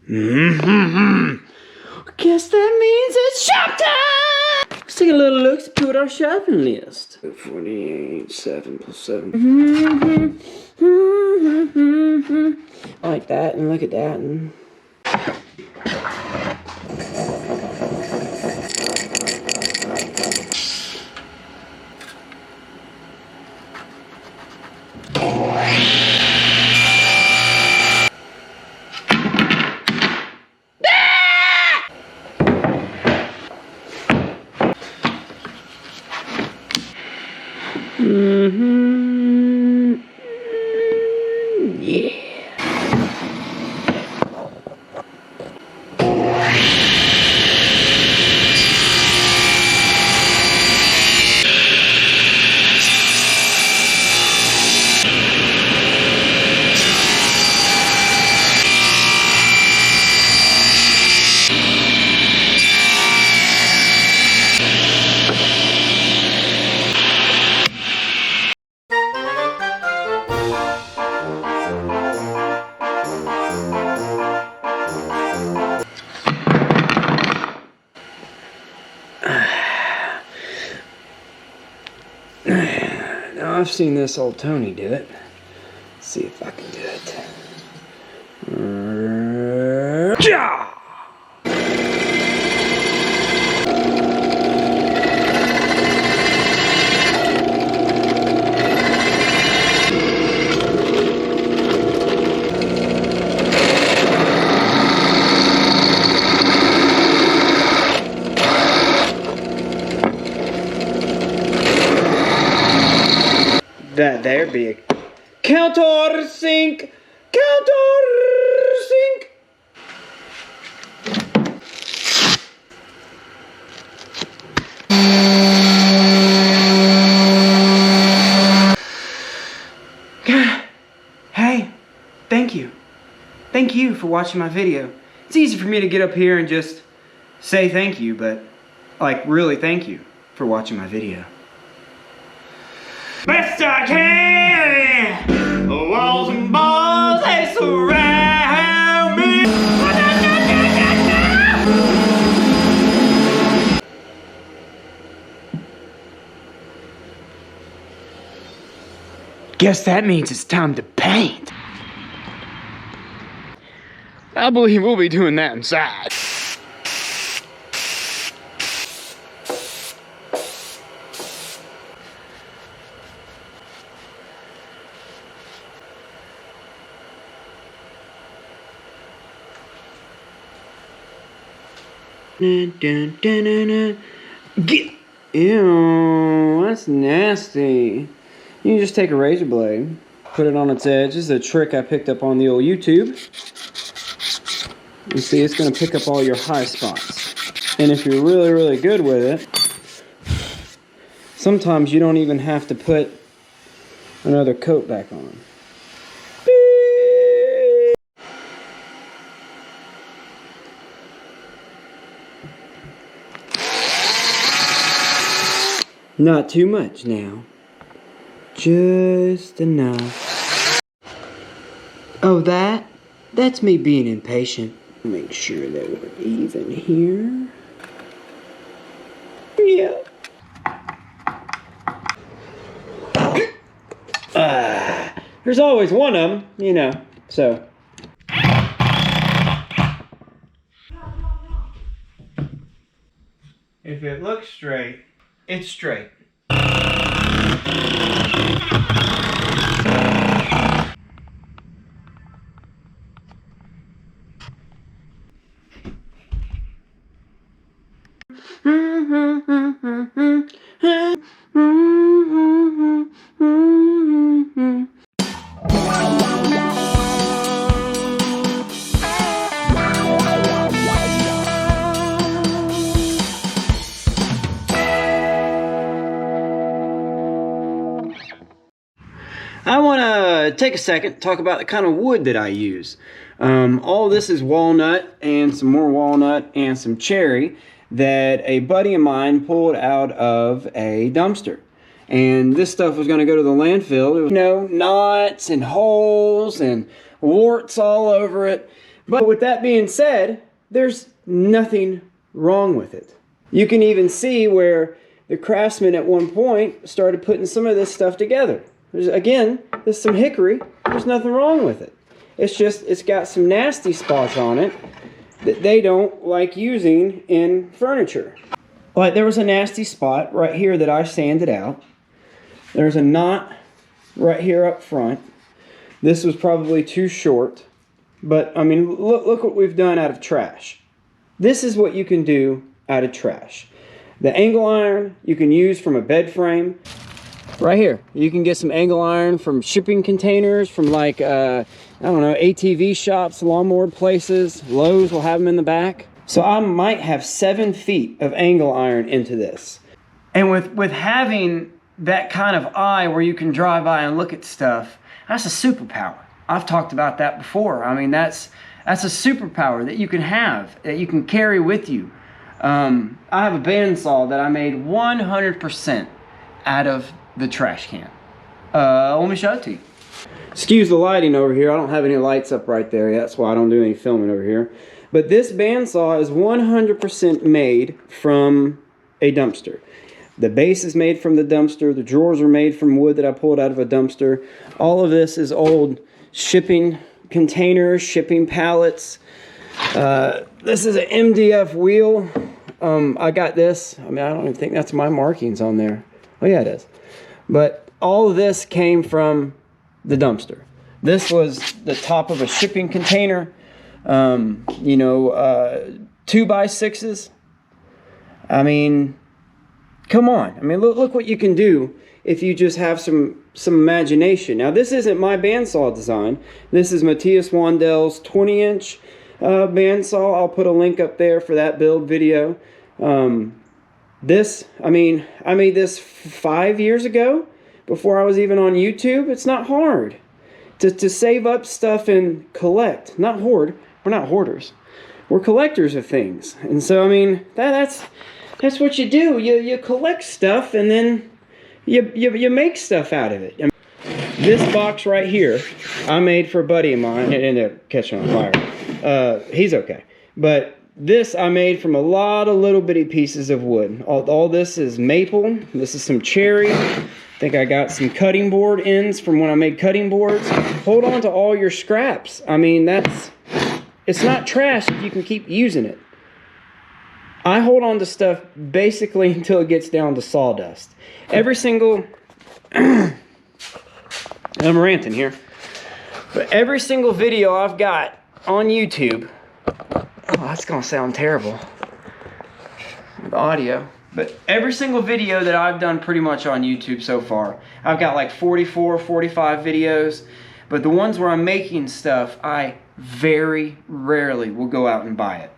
Guess that means it's shop time! Let's take a little look to our shopping list. 48, 7 plus 7. I like that, and look at that. And yeah. Now I've seen this old Tony do it. Let's see if I can do it. Ja! That there be a countersink. Countersink. Hey, thank you. Thank you for watching my video. It's easy for me to get up here and just say thank you, but like really thank you for watching my video. Best I can, walls and balls they surround me. Guess that means it's time to paint. I believe we'll be doing that inside. Get. Ew, that's nasty. You can just take a razor blade, put it on its edge. This is a trick I picked up on the old YouTube. You see, it's going to pick up all your high spots. And if you're really, really good with it, sometimes you don't even have to put another coat back on. Not too much now. Just enough. Oh, that's me being impatient. Make sure that we're even here. Yeah. There's always one of them, you know, so. If it looks straight, it's straight. I want to take a second, talk about the kind of wood that I use. All this is walnut and some more walnut and some cherry that a buddy of mine pulled out of a dumpster. And this stuff was going to go to the landfill. There was, knots and holes and warts all over it. But with that being said, there's nothing wrong with it. You can even see where the craftsman at one point started putting some of this stuff together. Again, there's some hickory. There's nothing wrong with it. It's just, it's got some nasty spots on it that they don't like using in furniture. Like there was a nasty spot right here that I sanded out. There's a knot right here up front. This was probably too short. But, I mean, look what we've done out of trash. This is what you can do out of trash. The angle iron you can use from a bed frame. Right here, you can get some angle iron from shipping containers, from like, I don't know, ATV shops, lawnmower places. Lowe's will have them in the back. So I might have 7 feet of angle iron into this. And with having that kind of eye where you can drive by and look at stuff, that's a superpower. I've talked about that before. I mean, that's a superpower that you can have, that you can carry with you. I have a bandsaw that I made 100% out of the trash can. Let me show it to you. Excuse the lighting over here. I don't have any lights up right there. That's why I don't do any filming over here. But this bandsaw is 100% made from a dumpster. The base is made from the dumpster. The drawers are made from wood that I pulled out of a dumpster. All of this is old shipping containers, shipping pallets. This is an MDF wheel. I got this. I mean, I don't even think that's my markings on there. Oh yeah, it is. But all of this came from the dumpster. This was the top of a shipping container. 2x6s. I mean, come on. I mean, look what you can do if you just have some imagination. Now, this isn't my bandsaw design. This is Matthias Wandel's 20-inch bandsaw. I'll put a link up there for that build video. I made this 5 years ago, before I was even on YouTube. It's not hard to save up stuff and collect. Not hoard. We're not hoarders. We're collectors of things. And so, I mean, that's what you do. You collect stuff, and then you make stuff out of it. This box right here, I made for a buddy of mine. It ended up catching on fire. He's okay. But this I made from a lot of little bitty pieces of wood. All this is maple. This is some cherry. I think I got some cutting board ends from when I made cutting boards. Hold on to all your scraps. I mean, it's not trash if you can keep using it. I hold on to stuff basically until it gets down to sawdust. Every single... I'm ranting here. But every single video I've got on YouTube... Oh, that's going to sound terrible. The audio. But every single video that I've done pretty much on YouTube so far, I've got like 44, 45 videos. But the ones where I'm making stuff, I very rarely will go out and buy it.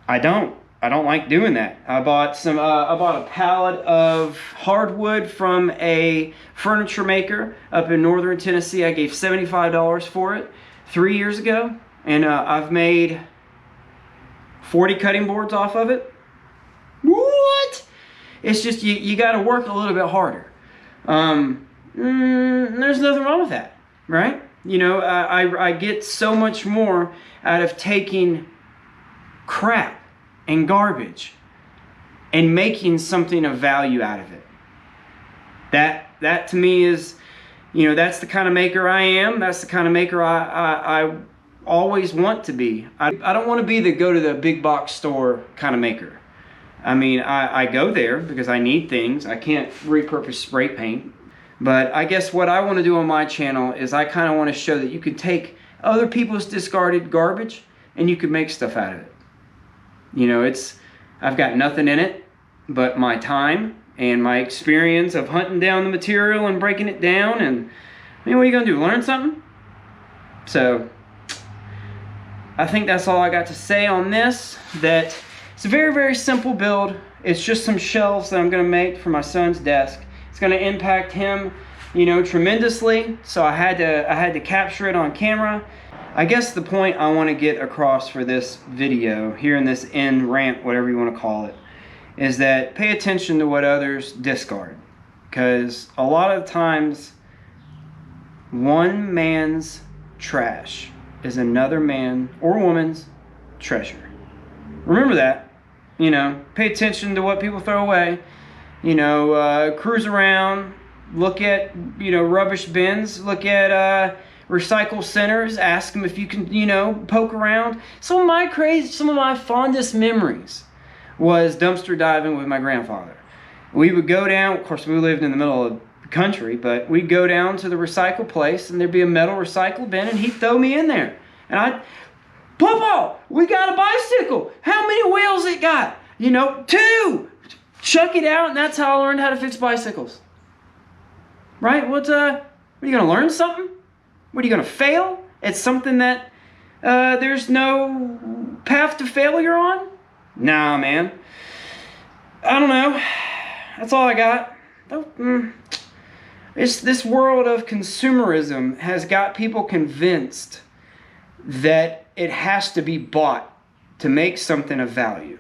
I don't like doing that. I bought a pallet of hardwood from a furniture maker up in northern Tennessee. I gave $75 for it 3 years ago, and I've made 40 cutting boards off of it. What? It's just you got to work a little bit harder. There's nothing wrong with that, right? You know, I get so much more out of taking crap and garbage and making something of value out of it. That to me is, you know, that's the kind of maker I am. That's the kind of maker I always want to be. I don't want to be the go to the big box store kind of maker. I mean, I go there because I need things. I can't repurpose spray paint. But I guess what I want to do on my channel is I kind of want to show that you can take other people's discarded garbage and you can make stuff out of it. You know, I've got nothing in it but my time and my experience of hunting down the material and breaking it down. And I mean, what are you going to do? Learn something? So I think that's all I got to say on this. That it's a very, very simple build. It's just some shelves that I'm going to make for my son's desk. It's going to impact him, you know, tremendously. So I had to capture it on camera. I guess the point I want to get across for this video, here in this end rant, whatever you want to call it, is that pay attention to what others discard. Because a lot of times, one man's trash is another man or woman's treasure. Remember that. You know, pay attention to what people throw away. You know, cruise around, look at, you know, rubbish bins, look at recycle centers, ask them if you can, you know, poke around. Some of my fondest memories was dumpster diving with my grandfather. We would go down, of course we lived in the middle of the country, but we'd go down to the recycle place and there'd be a metal recycle bin and he'd throw me in there. And I'd, Papa, we got a bicycle. How many wheels it got? You know, 2. Chuck it out, and that's how I learned how to fix bicycles. Right? What are you going to learn something? What are you going to fail? It's something that there's no path to failure on? Nah, man. I don't know. That's all I got. This world of consumerism has got people convinced that it has to be bought to make something of value.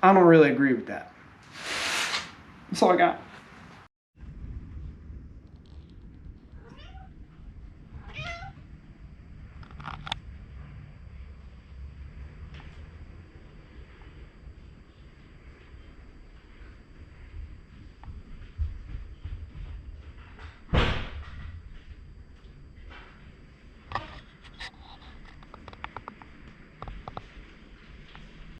I don't really agree with that. That's all I got.